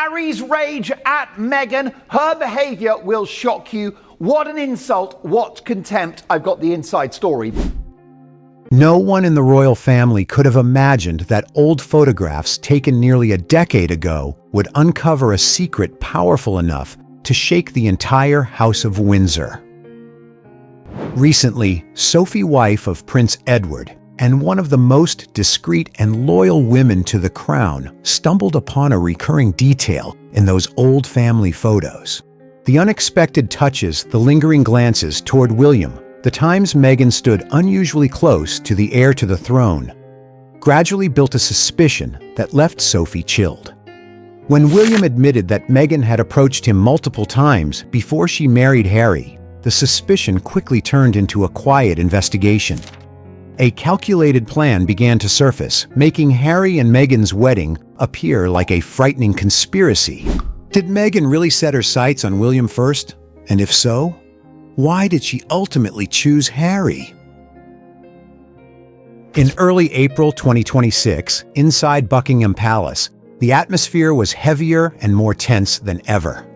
Harry's rage at Meghan. Her behaviour will shock you. What an insult, what contempt. I've got the inside story. No one in the royal family could have imagined that old photographs taken nearly a decade ago would uncover a secret powerful enough to shake the entire House of Windsor. Recently, Sophie, wife of Prince Edward, and one of the most discreet and loyal women to the crown, stumbled upon a recurring detail in those old family photos. The unexpected touches, the lingering glances toward William, the times Meghan stood unusually close to the heir to the throne, gradually built a suspicion that left Sophie chilled. When William admitted that Meghan had approached him multiple times before she married Harry, the suspicion quickly turned into a quiet investigation. A calculated plan began to surface, making Harry and Meghan's wedding appear like a frightening conspiracy. Did Meghan really set her sights on William first? And if so, why did she ultimately choose Harry? In early April 2026, inside Buckingham Palace, the atmosphere was heavier and more tense than ever.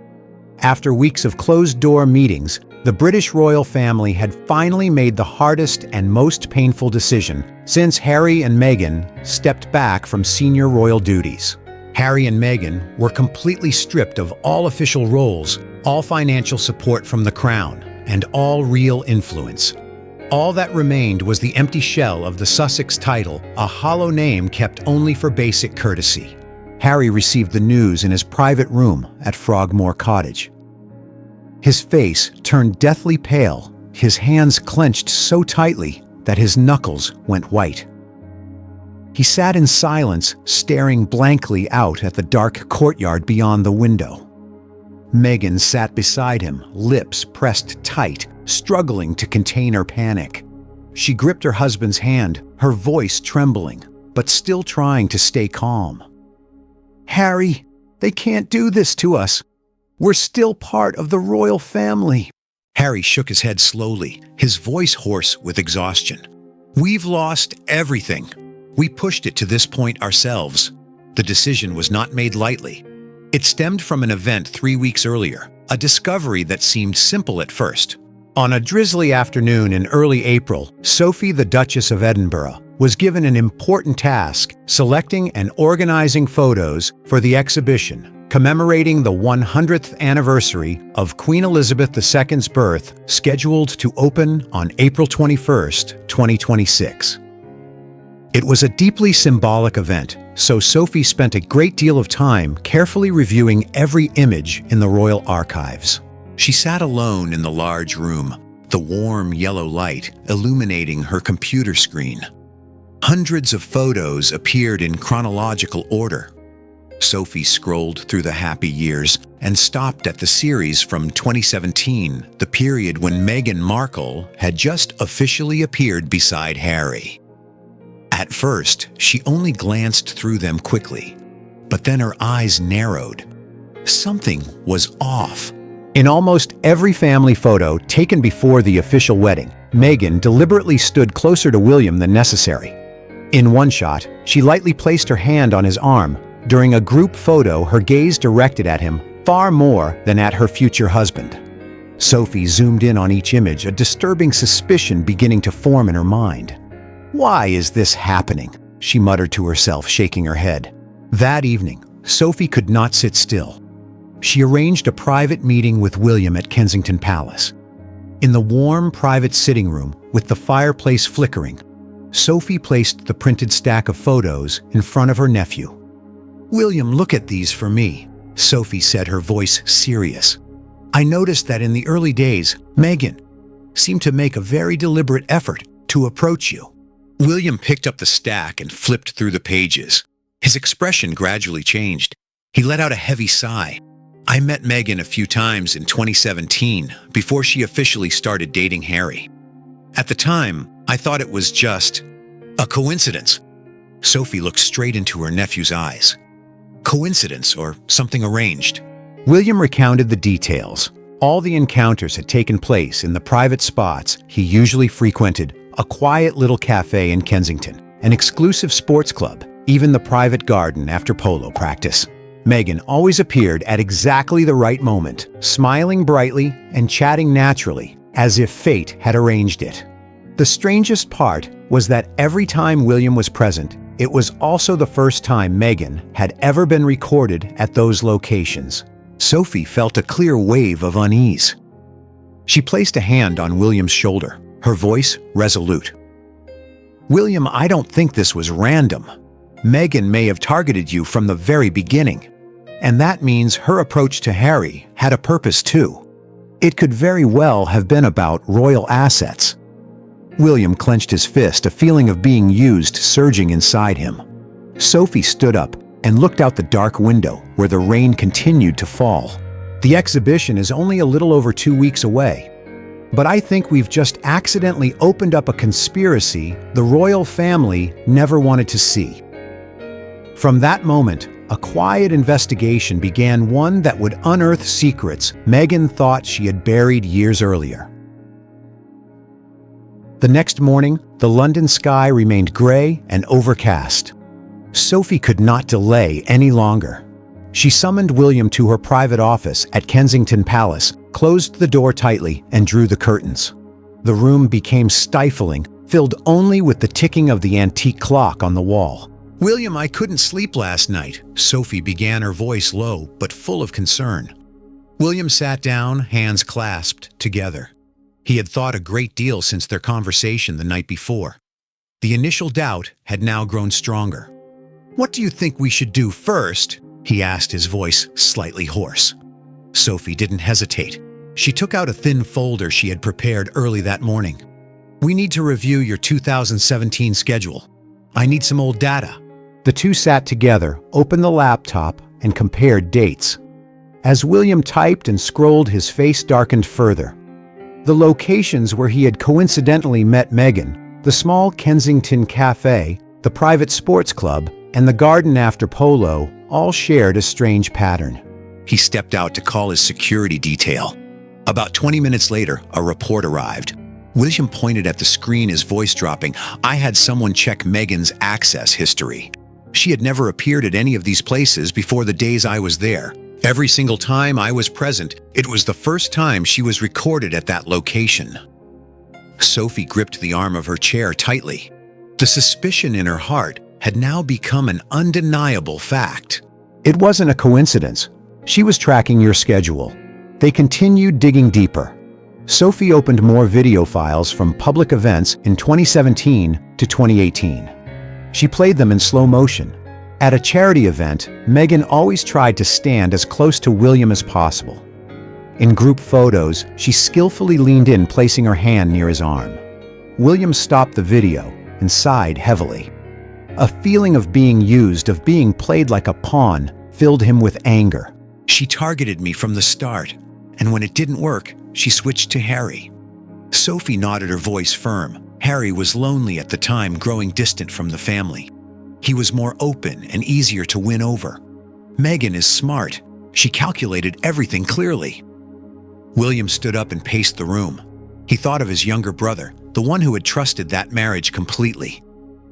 After weeks of closed-door meetings, the British royal family had finally made the hardest and most painful decision since Harry and Meghan stepped back from senior royal duties. Harry and Meghan were completely stripped of all official roles, all financial support from the crown, and all real influence. All that remained was the empty shell of the Sussex title, a hollow name kept only for basic courtesy. Harry received the news in his private room at Frogmore Cottage. His face turned deathly pale, his hands clenched so tightly that his knuckles went white. He sat in silence, staring blankly out at the dark courtyard beyond the window. Meghan sat beside him, lips pressed tight, struggling to contain her panic. She gripped her husband's hand, her voice trembling, but still trying to stay calm. "Harry, they can't do this to us. We're still part of the royal family." Harry shook his head slowly, his voice hoarse with exhaustion. "We've lost everything. We pushed it to this point ourselves." The decision was not made lightly. It stemmed from an event 3 weeks earlier, a discovery that seemed simple at first. On a drizzly afternoon in early April, Sophie, the Duchess of Edinburgh, was given an important task, selecting and organizing photos for the exhibition commemorating the 100th anniversary of Queen Elizabeth II's birth, scheduled to open on April 21st, 2026. It was a deeply symbolic event, so Sophie spent a great deal of time carefully reviewing every image in the royal archives. She sat alone in the large room, the warm yellow light illuminating her computer screen. Hundreds of photos appeared in chronological order. Sophie scrolled through the happy years and stopped at the series from 2017, the period when Meghan Markle had just officially appeared beside Harry. At first, she only glanced through them quickly, but then her eyes narrowed. Something was off. In almost every family photo taken before the official wedding, Meghan deliberately stood closer to William than necessary. In one shot, she lightly placed her hand on his arm. During a group photo, her gaze directed at him far more than at her future husband. Sophie zoomed in on each image, a disturbing suspicion beginning to form in her mind. "Why is this happening?" she muttered to herself, shaking her head. That evening, Sophie could not sit still. She arranged a private meeting with William at Kensington Palace. In the warm, private sitting room, with the fireplace flickering, Sophie placed the printed stack of photos in front of her nephew. "William, look at these for me," Sophie said, her voice serious. "I noticed that in the early days, Meghan seemed to make a very deliberate effort to approach you." William picked up the stack and flipped through the pages. His expression gradually changed. He let out a heavy sigh. "I met Meghan a few times in 2017, before she officially started dating Harry. At the time, I thought it was just a coincidence." Sophie looked straight into her nephew's eyes. Coincidence or something arranged? William recounted the details. All the encounters had taken place in the private spots he usually frequented, a quiet little cafe in Kensington, an exclusive sports club, even the private garden after polo practice. Meghan always appeared at exactly the right moment, smiling brightly and chatting naturally, as if fate had arranged it. The strangest part was that every time William was present, it was also the first time Meghan had ever been recorded at those locations. Sophie felt a clear wave of unease. She placed a hand on William's shoulder, her voice resolute. "William, I don't think this was random. Meghan may have targeted you from the very beginning. And that means her approach to Harry had a purpose too. It could very well have been about royal assets." William clenched his fist, a feeling of being used surging inside him. Sophie stood up and looked out the dark window where the rain continued to fall. "The exhibition is only a little over 2 weeks away. But I think we've just accidentally opened up a conspiracy the royal family never wanted to see." From that moment, a quiet investigation began, one that would unearth secrets Meghan thought she had buried years earlier. The next morning, the London sky remained gray and overcast. Sophie could not delay any longer. She summoned William to her private office at Kensington Palace, closed the door tightly, and drew the curtains. The room became stifling, filled only with the ticking of the antique clock on the wall. "William, I couldn't sleep last night," Sophie began, her voice low but full of concern. William sat down, hands clasped together. He had thought a great deal since their conversation the night before. The initial doubt had now grown stronger. "What do you think we should do first?" he asked, his voice slightly hoarse. Sophie didn't hesitate. She took out a thin folder she had prepared early that morning. "We need to review your 2017 schedule. I need some old data." The two sat together, opened the laptop, and compared dates. As William typed and scrolled, his face darkened further. The locations where he had coincidentally met Meghan, the small Kensington cafe, the private sports club, and the garden after polo, all shared a strange pattern. He stepped out to call his security detail. About 20 minutes later, a report arrived. William pointed at the screen, his voice dropping. "I had someone check Meghan's access history. She had never appeared at any of these places before the days I was there. Every single time I was present, it was the first time she was recorded at that location." Sophie gripped the arm of her chair tightly. The suspicion in her heart had now become an undeniable fact. "It wasn't a coincidence. She was tracking your schedule." They continued digging deeper. Sophie opened more video files from public events in 2017 to 2018. She played them in slow motion. At a charity event, Meghan always tried to stand as close to William as possible. In group photos, she skillfully leaned in, placing her hand near his arm. William stopped the video and sighed heavily. A feeling of being used, of being played like a pawn, filled him with anger. "She targeted me from the start, and when it didn't work, she switched to Harry." Sophie nodded, her voice firm. Harry was lonely at the time, growing distant from the family. He was more open and easier to win over. "Meghan is smart. She calculated everything clearly." William stood up and paced the room. He thought of his younger brother, the one who had trusted that marriage completely.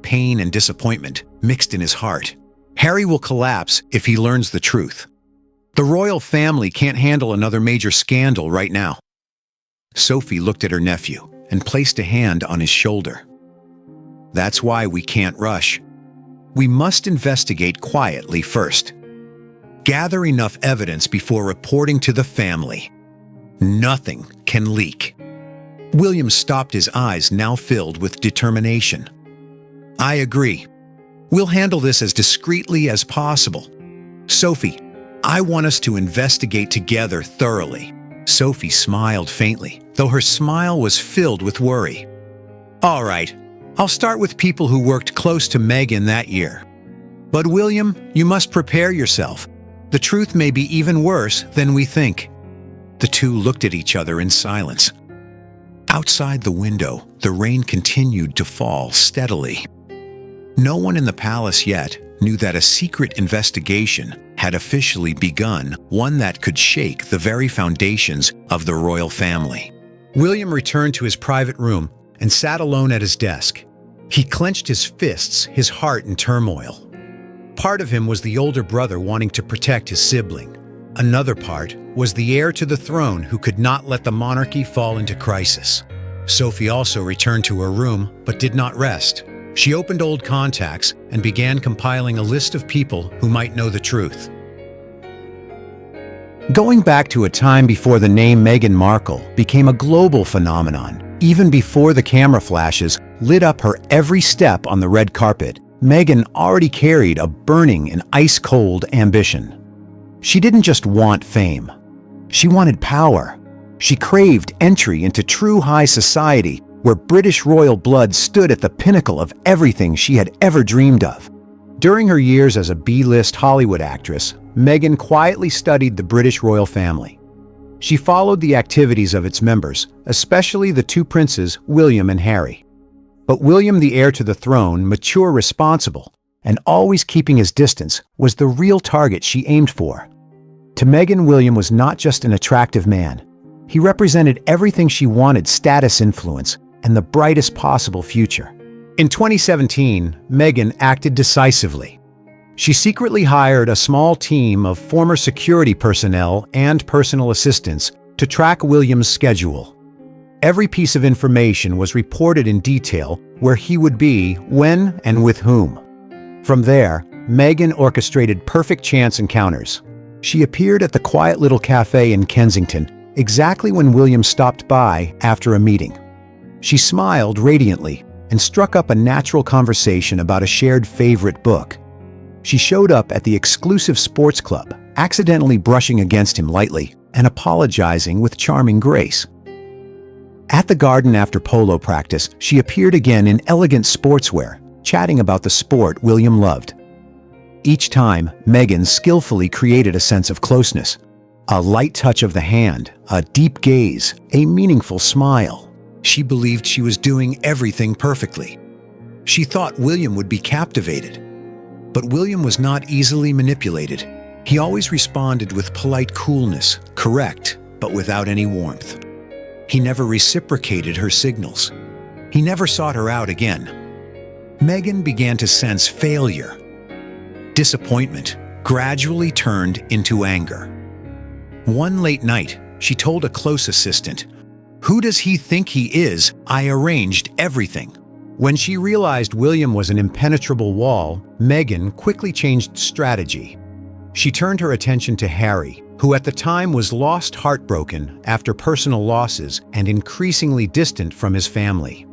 Pain and disappointment mixed in his heart. Harry will collapse if he learns the truth. The royal family can't handle another major scandal right now. Sophie looked at her nephew and placed a hand on his shoulder. "That's why we can't rush. We must investigate quietly first. Gather enough evidence before reporting to the family. Nothing can leak." William stopped, his eyes now filled with determination. "I agree. We'll handle this as discreetly as possible. Sophie, I want us to investigate together thoroughly." Sophie smiled faintly, though her smile was filled with worry. "All right, I'll start with people who worked close to Meghan that year. But William, you must prepare yourself. The truth may be even worse than we think." The two looked at each other in silence. Outside the window, the rain continued to fall steadily. No one in the palace yet knew that a secret investigation had officially begun, one that could shake the very foundations of the royal family. William returned to his private room and sat alone at his desk. He clenched his fists, his heart in turmoil. Part of him was the older brother wanting to protect his sibling. Another part was the heir to the throne who could not let the monarchy fall into crisis. Sophie also returned to her room, but did not rest. She opened old contacts and began compiling a list of people who might know the truth. Going back to a time before the name Meghan Markle became a global phenomenon, even before the camera flashes lit up her every step on the red carpet, Meghan already carried a burning and ice-cold ambition. She didn't just want fame. She wanted power. She craved entry into true high society where British royal blood stood at the pinnacle of everything she had ever dreamed of. During her years as a B-list Hollywood actress, Meghan quietly studied the British royal family. She followed the activities of its members, especially the two princes, William and Harry. But William, the heir to the throne, mature, responsible, and always keeping his distance, was the real target she aimed for. To Meghan, William was not just an attractive man. He represented everything she wanted: status, influence, and the brightest possible future. In 2017, Meghan acted decisively. She secretly hired a small team of former security personnel and personal assistants to track William's schedule. Every piece of information was reported in detail: where he would be, when, and with whom. From there, Meghan orchestrated perfect chance encounters. She appeared at the quiet little cafe in Kensington exactly when William stopped by after a meeting. She smiled radiantly and struck up a natural conversation about a shared favorite book. She showed up at the exclusive sports club, accidentally brushing against him lightly and apologizing with charming grace. At the garden after polo practice, she appeared again in elegant sportswear, chatting about the sport William loved. Each time, Meghan skillfully created a sense of closeness. A light touch of the hand, a deep gaze, a meaningful smile. She believed she was doing everything perfectly. She thought William would be captivated. But William was not easily manipulated. He always responded with polite coolness, correct, but without any warmth. He never reciprocated her signals. He never sought her out again. Meghan began to sense failure. Disappointment gradually turned into anger. One late night, she told a close assistant, "Who does he think he is? I arranged everything." When she realized William was an impenetrable wall, Meghan quickly changed strategy. She turned her attention to Harry, who at the time was lost, heartbroken after personal losses and increasingly distant from his family.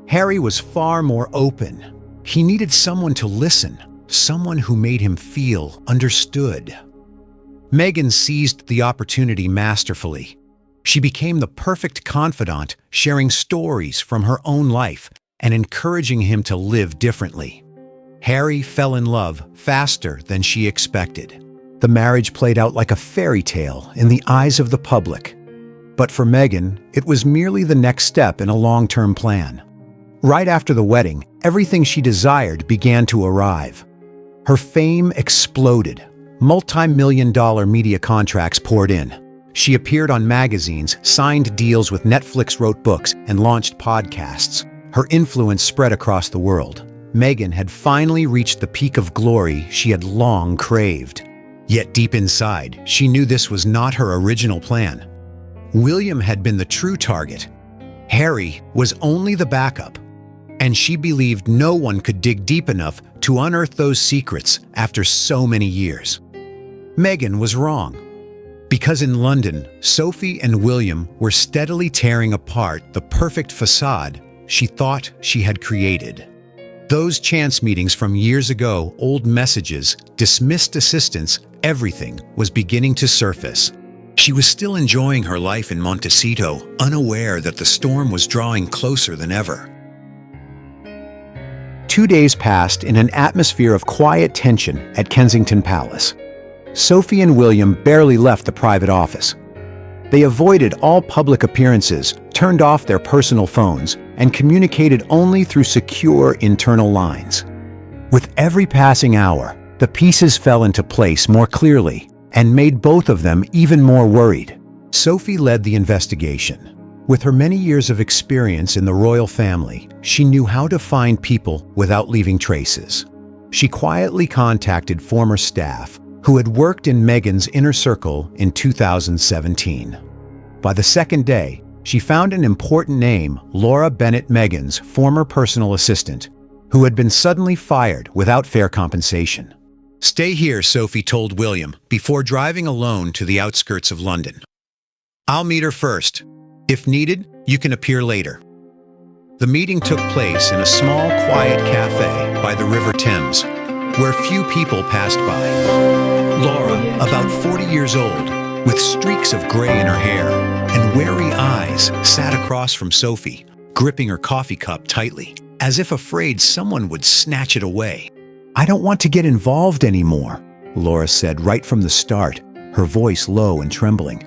Harry was far more open. He needed someone to listen, someone who made him feel understood. Meghan seized the opportunity masterfully. She became the perfect confidant, sharing stories from her own life and encouraging him to live differently. Harry fell in love faster than she expected. The marriage played out like a fairy tale in the eyes of the public. But for Meghan, it was merely the next step in a long-term plan. Right after the wedding, everything she desired began to arrive. Her fame exploded. Multi-million-dollar media contracts poured in. She appeared on magazines, signed deals with Netflix, wrote books, and launched podcasts. Her influence spread across the world. Meghan had finally reached the peak of glory she had long craved. Yet deep inside, she knew this was not her original plan. William had been the true target. Harry was only the backup. And she believed no one could dig deep enough to unearth those secrets after so many years. Meghan was wrong. Because in London, Sophie and William were steadily tearing apart the perfect facade she thought she had created. Those chance meetings from years ago, old messages, dismissed assistants, everything was beginning to surface. She was still enjoying her life in Montecito, unaware that the storm was drawing closer than ever. 2 days passed in an atmosphere of quiet tension at Kensington Palace. Sophie and William barely left the private office. They avoided all public appearances, turned off their personal phones, and communicated only through secure internal lines. With every passing hour, the pieces fell into place more clearly and made both of them even more worried. Sophie led the investigation. With her many years of experience in the royal family, she knew how to find people without leaving traces. She quietly contacted former staff who had worked in Meghan's inner circle in 2017. By the second day, she found an important name, Laura Bennett, Meghan's former personal assistant, who had been suddenly fired without fair compensation. "Stay here," Sophie told William before driving alone to the outskirts of London. "I'll meet her first. If needed, you can appear later." The meeting took place in a small, quiet cafe by the River Thames, where few people passed by. Laura, about 40 years old, with streaks of gray in her hair and wary eyes, sat across from Sophie, gripping her coffee cup tightly, as if afraid someone would snatch it away. "I don't want to get involved anymore," Laura said right from the start, her voice low and trembling.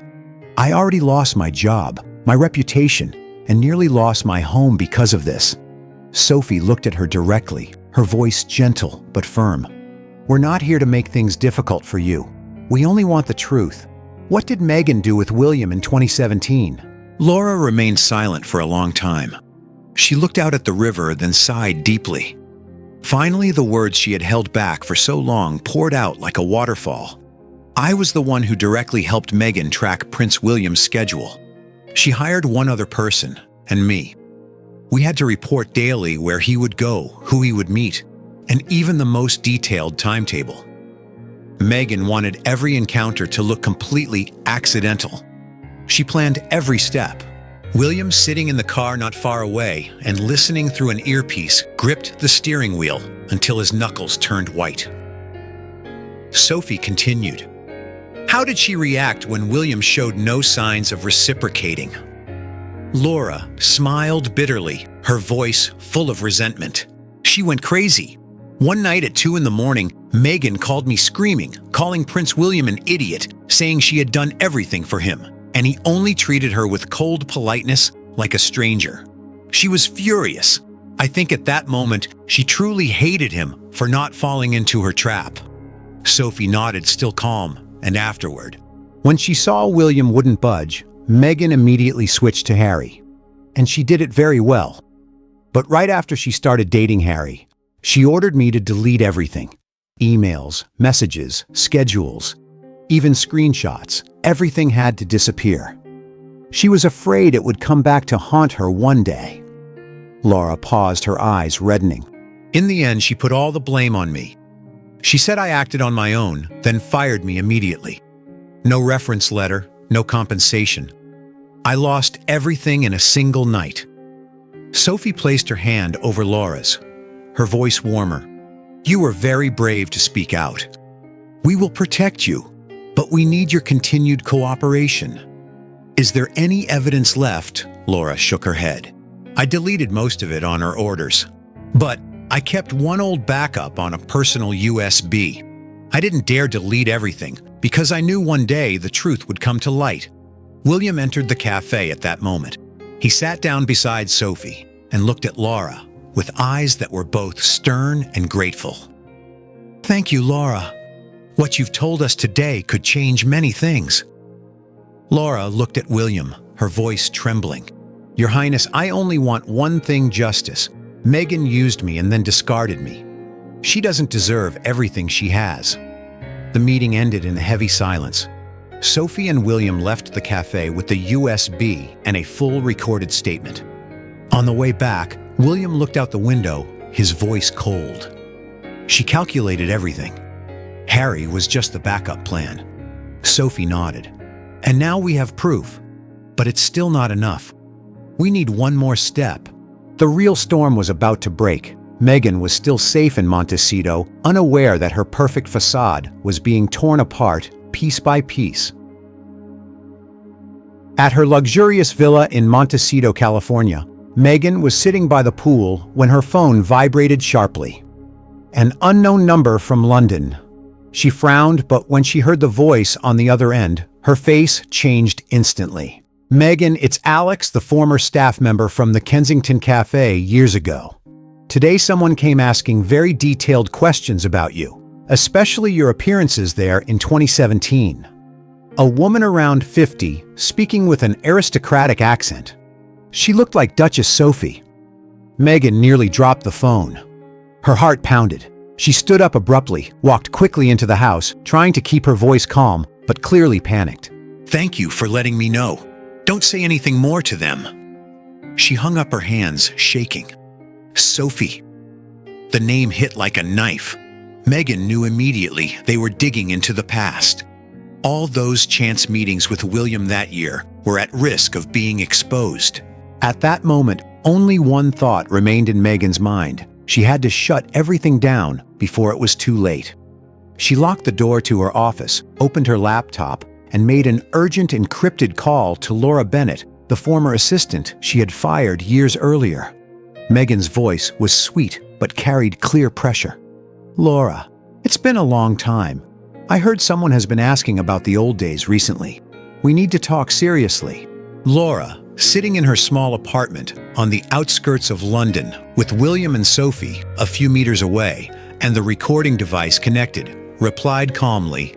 "I already lost my job, my reputation, and nearly lost my home because of this." Sophie looked at her directly, her voice gentle but firm. "We're not here to make things difficult for you. We only want the truth. What did Meghan do with William in 2017? Laura remained silent for a long time. She looked out at the river, then sighed deeply. Finally, the words she had held back for so long poured out like a waterfall. "I was the one who directly helped Meghan track Prince William's schedule. She hired one other person, and me. We had to report daily where he would go, who he would meet, and even the most detailed timetable. Meghan wanted every encounter to look completely accidental. She planned every step. William, sitting in the car not far away and listening through an earpiece, gripped the steering wheel until his knuckles turned white." Sophie continued. "How did she react when William showed no signs of reciprocating?" Laura smiled bitterly, her voice full of resentment. "She went crazy. One night at 2 a.m, Meghan called me screaming, calling Prince William an idiot, saying she had done everything for him, and he only treated her with cold politeness like a stranger. She was furious. I think at that moment, she truly hated him for not falling into her trap." Sophie nodded, still calm, and afterward, when she saw William wouldn't budge, Meghan immediately switched to Harry. And she did it very well. But right after she started dating Harry, she ordered me to delete everything. Emails, messages, schedules, even screenshots. Everything had to disappear. She was afraid it would come back to haunt her one day. Laura paused, her eyes reddening. "In the end, she put all the blame on me. She said I acted on my own, then fired me immediately. No reference letter, no compensation. I lost everything in a single night." Sophie placed her hand over Laura's, her voice warmer. "You were very brave to speak out. We will protect you, but we need your continued cooperation." "Is there any evidence left?" Laura shook her head. "I deleted most of it on her orders, but I kept one old backup on a personal USB. I didn't dare delete everything because I knew one day the truth would come to light." William entered the cafe at that moment. He sat down beside Sophie and looked at Laura with eyes that were both stern and grateful. "Thank you, Laura. What you've told us today could change many things." Laura looked at William, her voice trembling. "Your Highness, I only want one thing: justice. Meghan used me and then discarded me. She doesn't deserve everything she has." The meeting ended in a heavy silence. Sophie and William left the cafe with the USB and a full recorded statement. On the way back, William looked out the window, his voice cold. She calculated everything. Harry was just the backup plan. Sophie nodded. "And now we have proof. But it's still not enough. We need one more step." The real storm was about to break. Meghan was still safe in Montecito, unaware that her perfect facade was being torn apart piece by piece. At her luxurious villa in Montecito, California, Meghan was sitting by the pool when her phone vibrated sharply. An unknown number from London. She frowned, but when she heard the voice on the other end, her face changed instantly. "Meghan, it's Alex, the former staff member from the Kensington Cafe years ago. Today someone came asking very detailed questions about you, especially your appearances there in 2017. A woman around 50, speaking with an aristocratic accent. She looked like Duchess Sophie." Meghan nearly dropped the phone. Her heart pounded. She stood up abruptly, walked quickly into the house, trying to keep her voice calm, but clearly panicked. "Thank you for letting me know. Don't say anything more to them." She hung up her hands, shaking. Sophie. The name hit like a knife. Meghan knew immediately they were digging into the past. All those chance meetings with William that year were at risk of being exposed. At that moment, only one thought remained in Meghan's mind. She had to shut everything down before it was too late. She locked the door to her office, opened her laptop, and made an urgent encrypted call to Laura Bennett, the former assistant she had fired years earlier. Meghan's voice was sweet but carried clear pressure. "Laura, it's been a long time. I heard someone has been asking about the old days recently. We need to talk seriously." Laura, sitting in her small apartment on the outskirts of London with William and Sophie a few meters away and the recording device connected, replied calmly,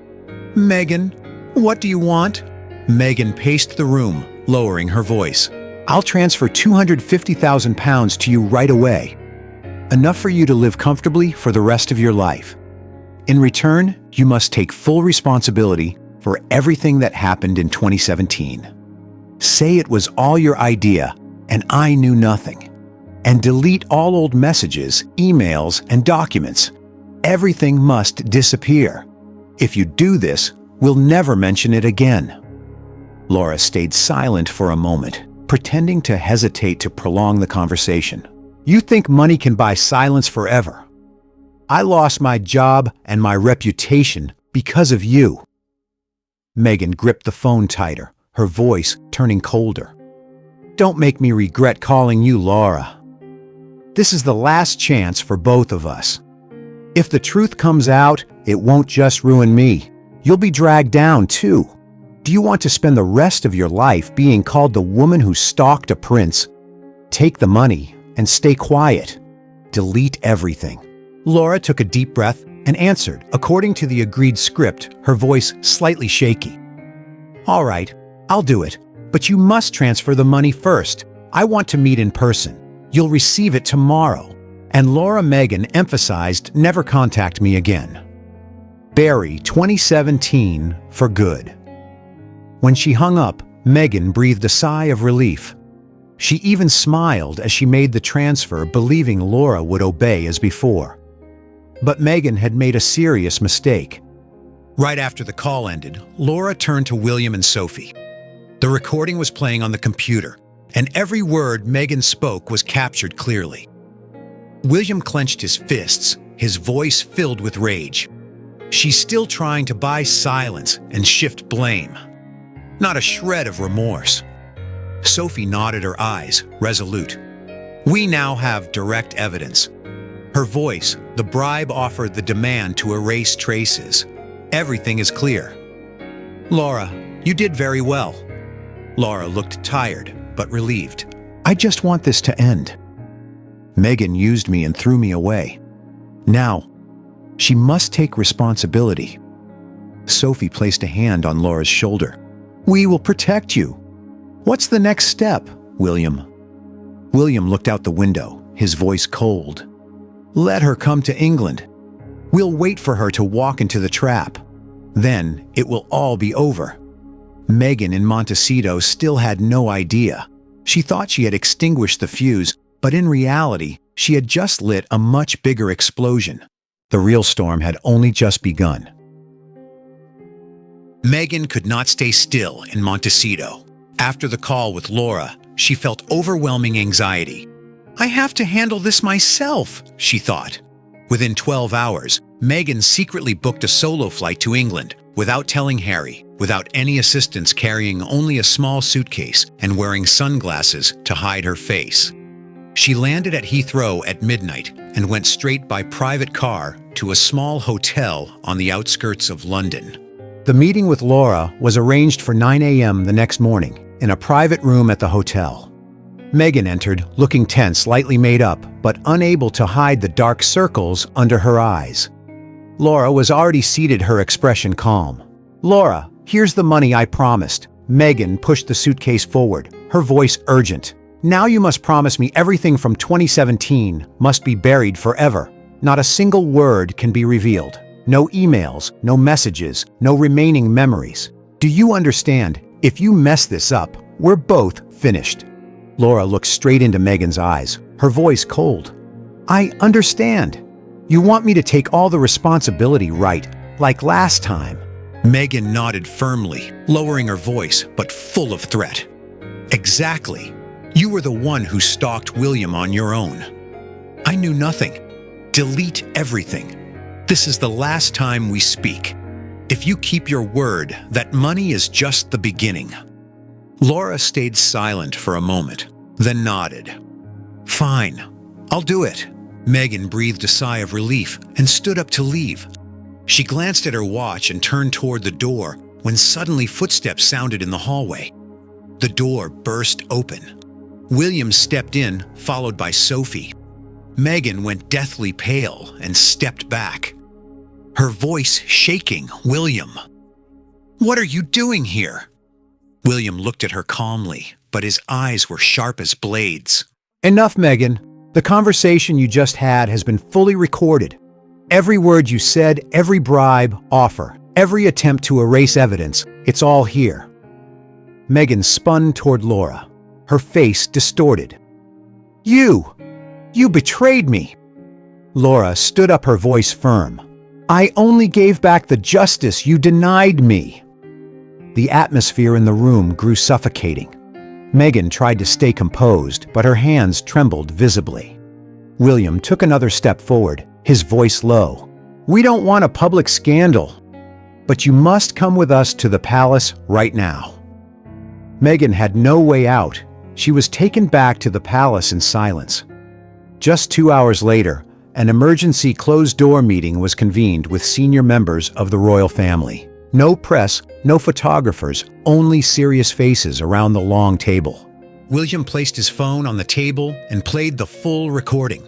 "Meghan, what do you want?" Meghan paced the room, lowering her voice. "I'll transfer £250,000 to you right away. Enough for you to live comfortably for the rest of your life. In return, you must take full responsibility for everything that happened in 2017. Say it was all your idea and I knew nothing. And delete all old messages, emails, and documents. Everything must disappear. If you do this, we'll never mention it again." Laura stayed silent for a moment, pretending to hesitate to prolong the conversation. "You think money can buy silence forever? I lost my job and my reputation because of you." Meghan gripped the phone tighter, her voice turning colder. "Don't make me regret calling you Laura. This is the last chance for both of us. If the truth comes out, it won't just ruin me. You'll be dragged down too. Do you want to spend the rest of your life being called the woman who stalked a prince? Take the money and stay quiet. Delete everything." Laura took a deep breath and answered, according to the agreed script, her voice slightly shaky. "All right, I'll do it, but you must transfer the money first. I want to meet in person. You'll receive it tomorrow." And Laura Meghan emphasized, "Never contact me again." Bury 2017 for good. When she hung up, Meghan breathed a sigh of relief. She even smiled as she made the transfer, believing Laura would obey as before. But Meghan had made a serious mistake. Right after the call ended, Laura turned to William and Sophie. The recording was playing on the computer, and every word Meghan spoke was captured clearly. William clenched his fists, his voice filled with rage. "She's still trying to buy silence and shift blame. Not a shred of remorse." Sophie nodded her eyes, resolute. "We now have direct evidence." Her voice, the bribe offered, the demand to erase traces. "Everything is clear." "Laura, you did very well." Laura looked tired, but relieved. "I just want this to end. Meghan used me and threw me away. Now, she must take responsibility." Sophie placed a hand on Laura's shoulder. "We will protect you." "What's the next step, William?" William looked out the window, his voice cold. "Let her come to England. We'll wait for her to walk into the trap. Then it will all be over." Meghan in Montecito still had no idea. She thought she had extinguished the fuse, but in reality, she had just lit a much bigger explosion. The real storm had only just begun. Meghan could not stay still in Montecito. After the call with Laura, she felt overwhelming anxiety. "I have to handle this myself," she thought. Within 12 hours, Meghan secretly booked a solo flight to England without telling Harry, without any assistance, carrying only a small suitcase and wearing sunglasses to hide her face. She landed at Heathrow at midnight and went straight by private car to a small hotel on the outskirts of London. The meeting with Laura was arranged for 9 a.m. the next morning in a private room at the hotel. Meghan entered, looking tense, slightly made up, but unable to hide the dark circles under her eyes. Laura was already seated, her expression calm. "Laura, here's the money I promised." Meghan pushed the suitcase forward, her voice urgent. "Now you must promise me everything from 2017 must be buried forever. Not a single word can be revealed. No emails, no messages, no remaining memories. Do you understand? If you mess this up, we're both finished. Laura looked straight into Meghan's eyes, her voice cold. I understand. You want me to take all the responsibility, right? Like last time. Meghan nodded firmly, lowering her voice, but full of threat. Exactly. You were the one who stalked William on your own. I knew nothing. Delete everything. This is the last time we speak. If you keep your word, that money is just the beginning. Laura stayed silent for a moment, then nodded. Fine, I'll do it. Meghan breathed a sigh of relief and stood up to leave. She glanced at her watch and turned toward the door when suddenly footsteps sounded in the hallway. The door burst open. William stepped in, followed by Sophie. Meghan went deathly pale and stepped back. Her voice shaking. William, what are you doing here? William looked at her calmly, but his eyes were sharp as blades. Enough, Meghan. The conversation you just had has been fully recorded. Every word you said, every bribe, offer, every attempt to erase evidence, it's all here. Meghan spun toward Laura, her face distorted. You betrayed me. Laura stood up, her voice firm. I only gave back the justice you denied me. The atmosphere in the room grew suffocating. Meghan tried to stay composed, but her hands trembled visibly. William took another step forward, his voice low. We don't want a public scandal, but you must come with us to the palace right now. Meghan had no way out. She was taken back to the palace in silence. Just 2 hours later, an emergency closed-door meeting was convened with senior members of the royal family. No press, no photographers, only serious faces around the long table. William placed his phone on the table and played the full recording.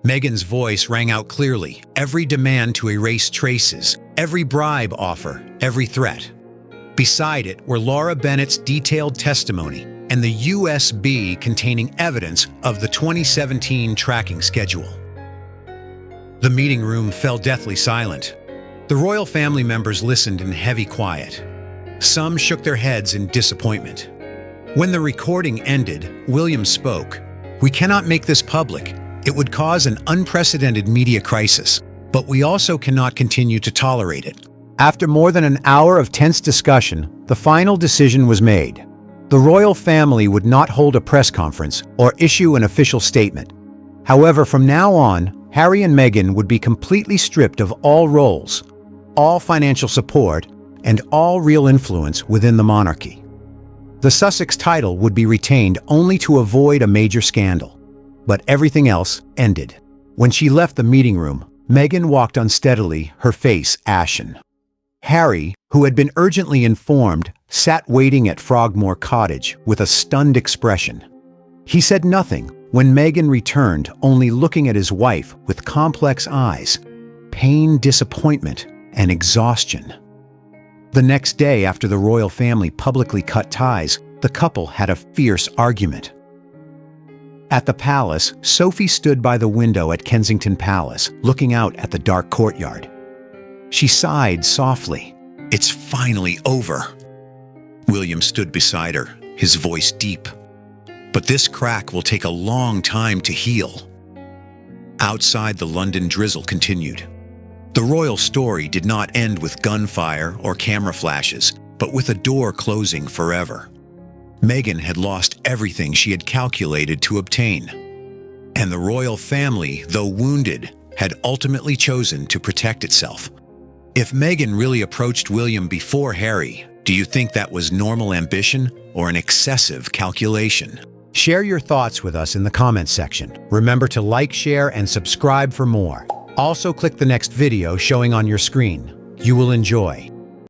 Meghan's voice rang out clearly, every demand to erase traces, every bribe offer, every threat. Beside it were Laura Bennett's detailed testimony and the USB containing evidence of the 2017 tracking schedule. The meeting room fell deathly silent. The royal family members listened in heavy quiet. Some shook their heads in disappointment. When the recording ended, William spoke. We cannot make this public. It would cause an unprecedented media crisis, but we also cannot continue to tolerate it. After more than an hour of tense discussion, the final decision was made. The royal family would not hold a press conference or issue an official statement. However, from now on, Harry and Meghan would be completely stripped of all roles, all financial support, and all real influence within the monarchy. The Sussex title would be retained only to avoid a major scandal, but everything else ended. When she left the meeting room, Meghan walked unsteadily, her face ashen. Harry, who had been urgently informed, sat waiting at Frogmore Cottage with a stunned expression. He said nothing when Meghan returned, only looking at his wife with complex eyes, pain, disappointment, and exhaustion. The next day, after the royal family publicly cut ties, the couple had a fierce argument. At the palace, Sophie stood by the window at Kensington Palace, looking out at the dark courtyard. She sighed softly. It's finally over. William stood beside her, his voice deep. But this crack will take a long time to heal. Outside, the London drizzle continued. The royal story did not end with gunfire or camera flashes, but with a door closing forever. Meghan had lost everything she had calculated to obtain. And the royal family, though wounded, had ultimately chosen to protect itself. If Meghan really approached William before Harry, do you think that was normal ambition or an excessive calculation? Share your thoughts with us in the comments section. Remember to like, share, and subscribe for more. Also click the next video showing on your screen. You will enjoy.